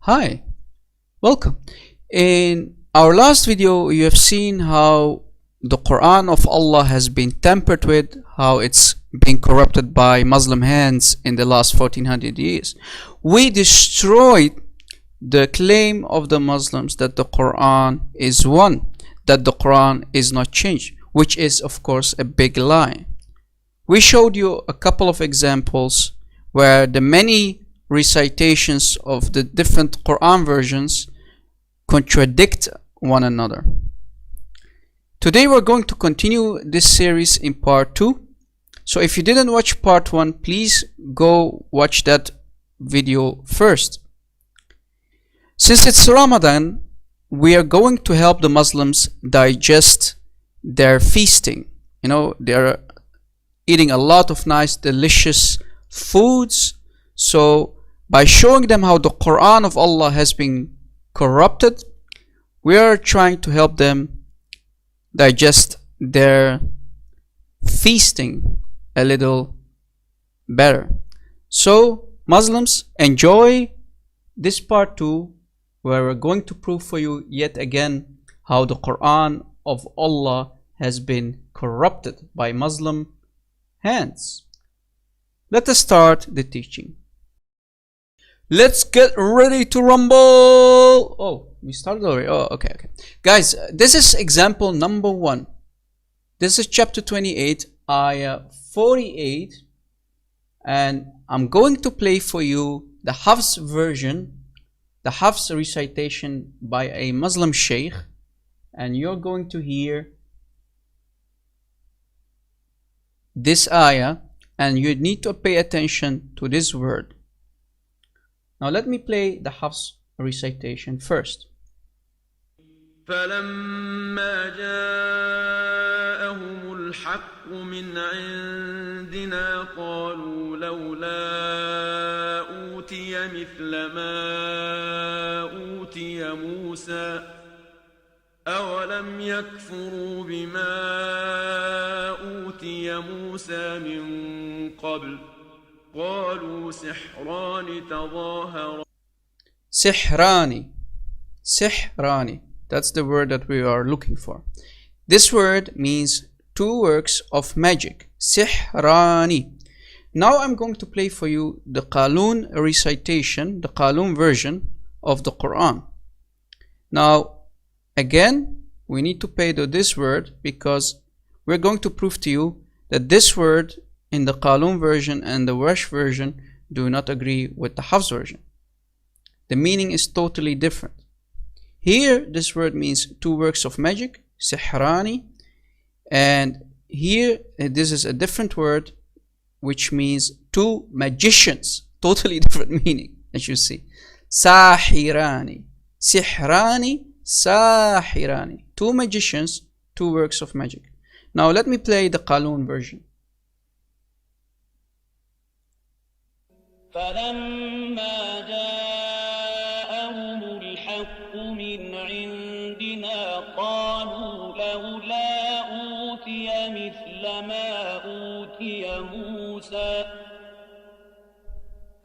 Hi, welcome. In our last video, you have seen how the Quran of Allah has been tampered with, how it's been corrupted by Muslim hands in the last 1400 years. We destroyed the claim of the Muslims that the Quran is one, that the Quran is not changed, which is of course a big lie. We showed you a couple of examples where the many recitations of the different Quran versions contradict one another. Today we're going to continue this series in part 2. So if you didn't watch part 1, please go watch that video first. Since it's Ramadan, we are going to help the Muslims digest their feasting. You know, they're eating a lot of nice, delicious foods. So by showing them how the Quran of Allah has been corrupted, we are trying to help them digest their feasting a little better. So Muslims, enjoy this part 2, where we're going to prove for you yet again how the Quran of Allah has been corrupted by Muslim hands. Let us start the teaching. Let's get ready to rumble. Oh, we started already. Oh, okay. Guys, this is example number 1. This is chapter 28, ayah 48. And I'm going to play for you the Hafs version, the Hafs recitation by a Muslim sheikh. And you're going to hear this ayah, and you need to pay attention to this word. Now let me play the Hafs recitation first. فلما جاءهم الحق من عندنا قالوا لولا أوتي مثل ما أوتي موسى أولم يكفروا بما أوتي موسى من قبل قالوا سحران تظاهرا. Sihrani. That's the word that we are looking for. This word means 2 works of magic. Sihrani. Now I'm going to play for you the Qaloon recitation, the Qaloon version of the Quran. Now, again, we need to pay to this word because we're going to prove to you that this word in the Qaloon version and the Warsh version do not agree with the Hafs version. The meaning is totally different. Here, this word means 2 works of magic, sihrani, and here this is a different word which means 2 magicians, totally different meaning, as you see. Sahirani, sihrani, sahirani, 2 magicians, 2 works of magic. Now let me play the Qaloon version. فلما جاءهم الحق من عندنا قالوا لولا أوتي مثل ما أوتي موسى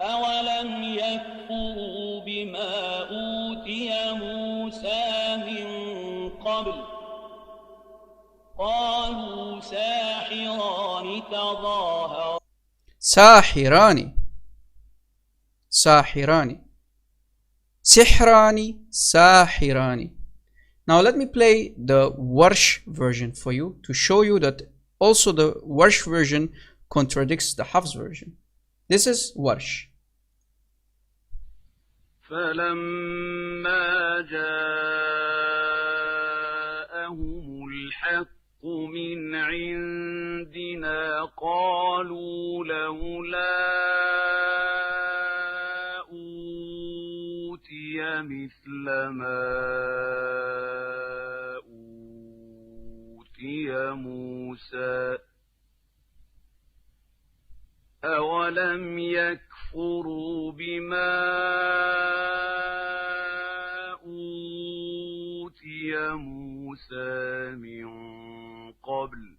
أولم يكفروا بما أوتي موسى من قبل قالوا ساحران تظاهرا. Sahirani, Sihrani, Sahirani. Now let me play the Warsh version for you to show you that also the Warsh version contradicts the Hafs version. This is Warsh. فلما جاءهم الحق من عندنا قالوا لولا مثل ما أوتي موسى أولم يكفروا بما أوتي موسى من قبل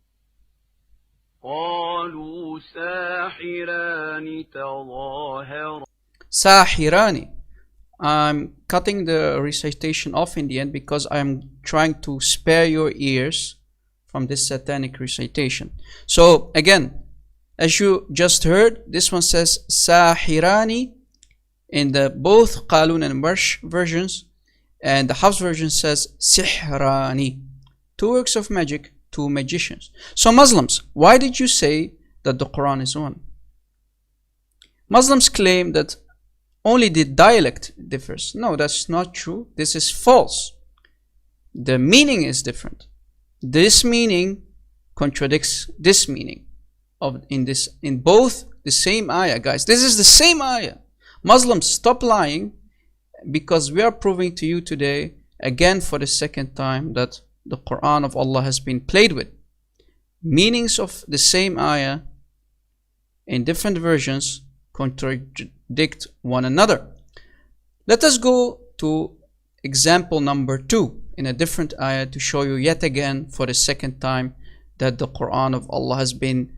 قالوا ساحران تظاهرا. Sahirani. I'm cutting the recitation off in the end because I'm trying to spare your ears from this satanic recitation. So again, as you just heard, this one says Sahirani in the both Qaloon and Warsh versions, and the Hafs version says Sihrani. Two works of magic, two magicians. So Muslims, why did you say that the Quran is one? Muslims claim that only the dialect differs. No, that's not true. This is false. The meaning is different. This meaning contradicts this meaning in both the same ayah, guys. This is the same ayah. Muslims, stop lying, because we are proving to you today, again for the second time, that the Quran of Allah has been played with. Meanings of the same ayah in different versions contradict one another. Let us go to example number 2 in a different ayah to show you yet again for the second time that the Quran of Allah has been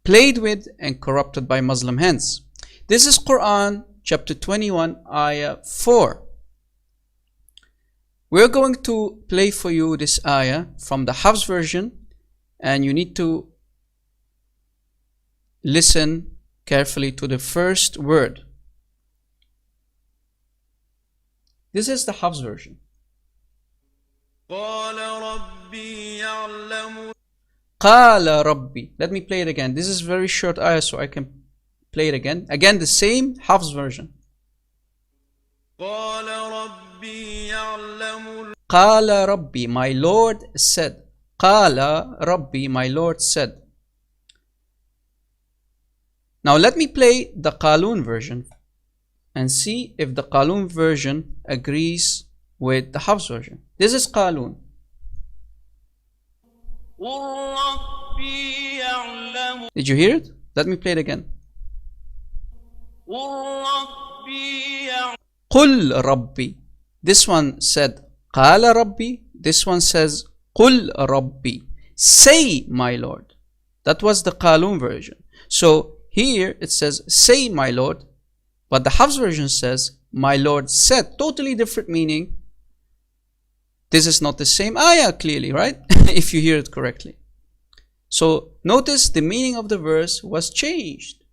played with and corrupted by Muslim hands. This is Quran chapter 21 ayah 4. We're going to play for you this ayah from the Hafs version, and you need to listen carefully to the first word. This is the Hafs version. Qala Rabbi. Let me play it again. This is very short ayah, so I can play it again. Again, the same Hafs version. Qala Rabbi, my Lord said. Qala Rabbi, my Lord said. Now let me play the Qaloon version and see if the Qaloon version agrees with the Hafs version. This is Qaloon. Did you hear it? Let me play it again. Qul Rabbi. This one said Qala Rabbi. This one says Qul Rabbi. Say my Lord. That was the Qaloon version. So here it says say my Lord, but the Hafs version says my Lord said. Totally different meaning. This is not the same ayah clearly, right? If you hear it correctly. So notice the meaning of the verse was changed.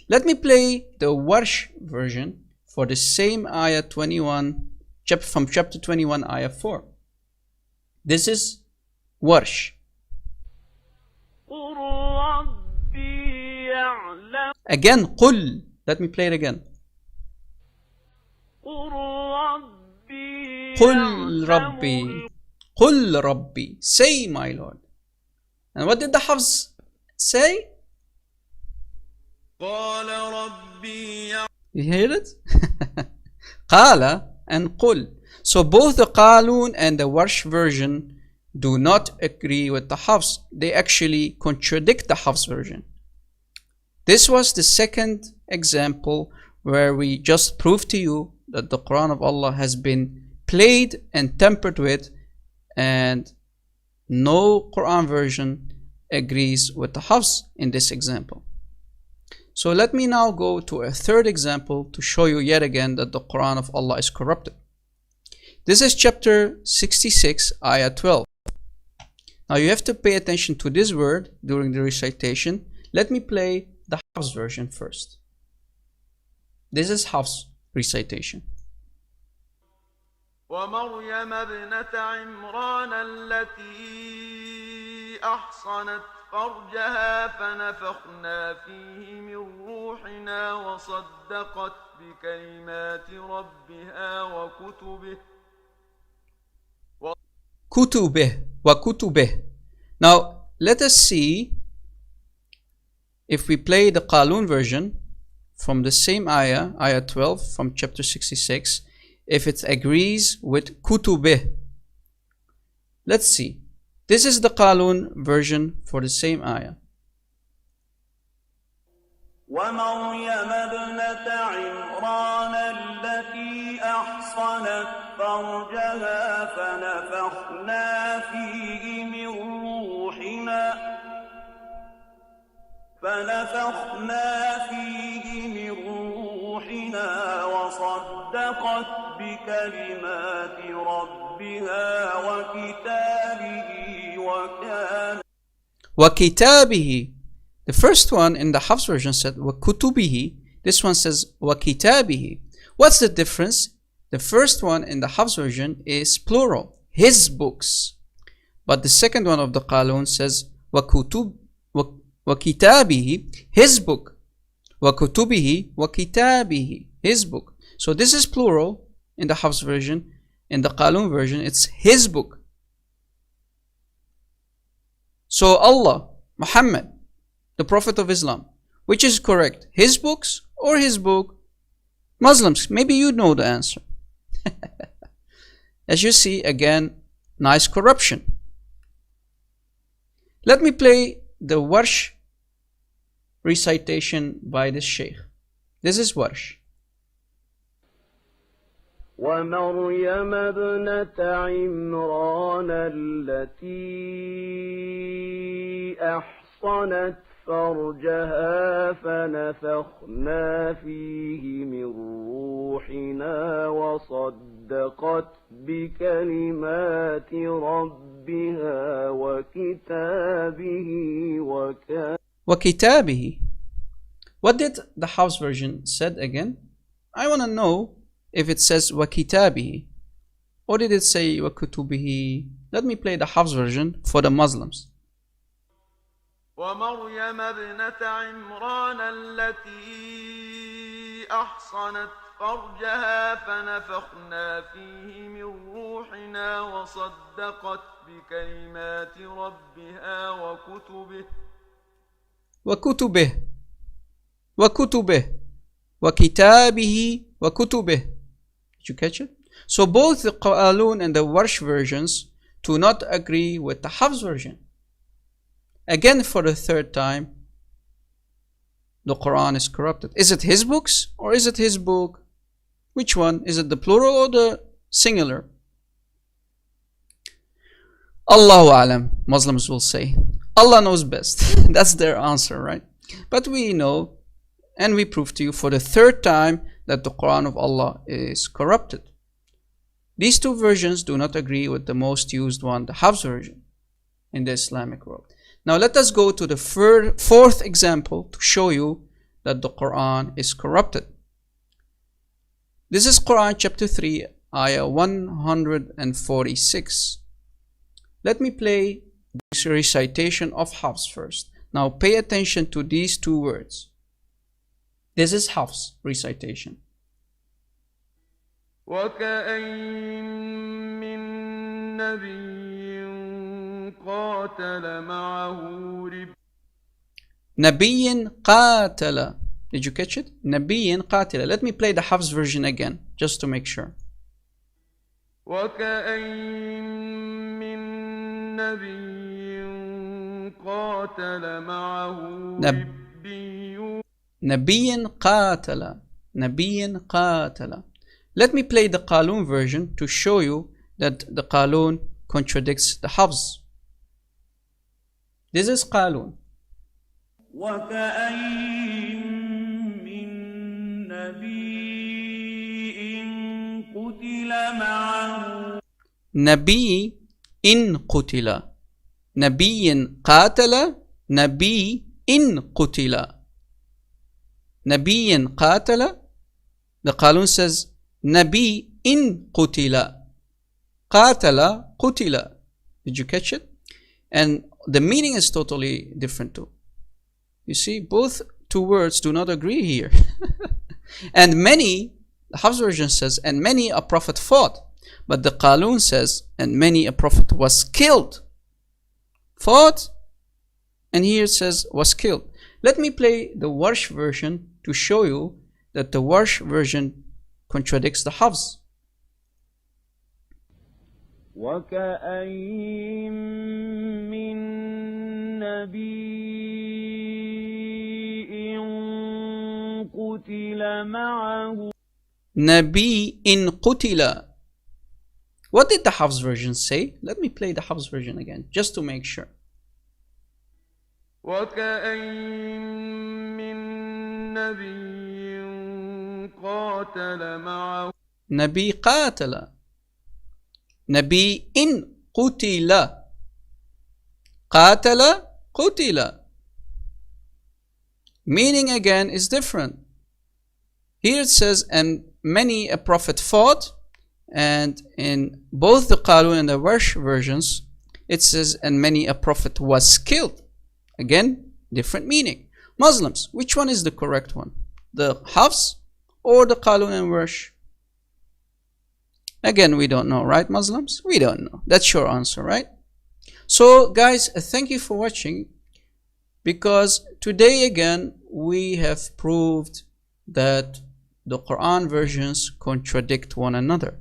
Let me play the Warsh version for the same ayah 21, from chapter 21 ayah 4. This is Warsh. Again, Qul. Let me play it again. Qul Rabbi. Qul Rabbi. Say my Lord. And what did the Hafs say? You hear it? Qala and Qul. So both the Qaloon and the Warsh version do not agree with the Hafs. They actually contradict the Hafs version. This was the second example where we just proved to you that the Quran of Allah has been played and tampered with, and no Quran version agrees with the Hafs in this example. So let me now go to a third example to show you yet again that the Quran of Allah is corrupted. This is chapter 66 ayah 12. Now you have to pay attention to this word during the recitation. Let me play the Hafs version first. This is Hafs recitation. ومريم ابنة عمران التي أحصنت فرجها فنفخنا فيه من روحنا وصدقت بكلمات ربها وكتبه. Now let us see if we play the Qaloon version from the same ayah, ayah 12 from chapter 66, if it agrees with kutubih. Let's see. This is the Qaloon version for the same ayah. ومريم ابنة عمران التي أحصنت فرجها فنفخنا فيه من روحنا وصدقت بكلمات ربها وكتابه وكان. وكتابه. The first one in the Hafs version said وكتبه. This one says وكتابه. What's the difference? The first one in the Hafs version is plural, his books. But the second one of the Qaloon says وكتابه, his book. وكتبه وكتابه, his book. So this is plural in the Hafs version. In the Qaloon version, it's his book. So Allah, Muhammad, the Prophet of Islam, which is correct? His books or his book? Muslims, maybe you know the answer. As you see, again, nice corruption. Let me play the Warsh recitation by this Sheikh. This is Warsh. ومريم ابنة عمران التي أحصنت فرجها فنفخنا فيه من روحنا وصدقت بكلمات ربها وكتابه وكتابه. What did the Hafs version said again? I want to know if it says وكتابه or did it say وكتبه. Let me play the Hafs version for the Muslims. ومريم ابنة عمران التي أحصنت فرجها فنفخنا فيه من روحنا وصدقت بكلمات ربها وكتبه وكتابه وكتبه. Did you catch it? So both the Qaloon and the Warsh versions do not agree with the Hafs version. Again, for the third time, the Quran is corrupted. Is it his books or is it his book? Which one? Is it the plural or the singular? Allahu Alam, Muslims will say. Allah knows best. That's their answer, right? But we know and we prove to you for the third time that the Quran of Allah is corrupted. These two versions do not agree with the most used one, the Hafs version, in the Islamic world. Now let us go to the fourth example to show you that the Quran is corrupted. This is Quran chapter 3, ayah 146. Let me play this recitation of Hafs first. Now pay attention to these two words. This is Hafs recitation. وكأين من نبي قاتل معه نبي قاتل. Did you catch it? نبي قاتل. Let me play the Hafs version again, just to make sure. وكأين من نبي قاتل معه نبي قاتل. نبي قاتل. Let me play the Qaloon version to show you that the Qaloon contradicts the Hafs. This is Qaloon. وكأين من نبي قتل معه نبي إن قتل. نبي قاتل. نبي إن قتل. نبي قاتل. The Qaloon says نبي إن قتل. قاتل قتل. Did you catch it? And the meaning is totally different too. You see, both two words do not agree here. And many, the Hafs version says, and many a prophet fought. But the Qaloon says, and many a prophet was killed. Fought, and here it says was killed. Let me play the Warsh version to show you that the Warsh version contradicts the Hafs. وكأين من نبي قتل معه نبي إن قتل. What did the Hafs version say? Let me play the Hafs version again, just to make sure. وكأين من نبي قاتل معه نبي قاتل. نبي إن قتل. قاتل قتل. Meaning again is different. Here it says, and many a prophet fought, and in both the Qaloon and the Warsh versions, it says, and many a prophet was killed. Again, different meaning. Muslims, which one is the correct one? The Hafs or the Qaloon and Warsh? Again, we don't know, right, Muslims? We don't know. That's your answer, right? So, guys, thank you for watching, because today again, we have proved that the Quran versions contradict one another.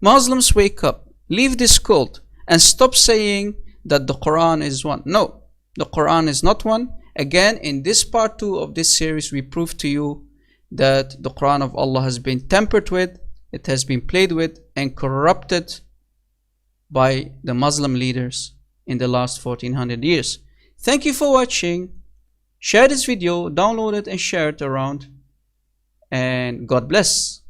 Muslims, wake up, leave this cult, and stop saying that the Quran is one. No, the Quran is not one. Again, in this part 2 of this series, we prove to you that the Quran of Allah has been tampered with, it has been played with and corrupted by the Muslim leaders in the last 1400 years. Thank you for watching. Share this video, download it and share it around. And God bless.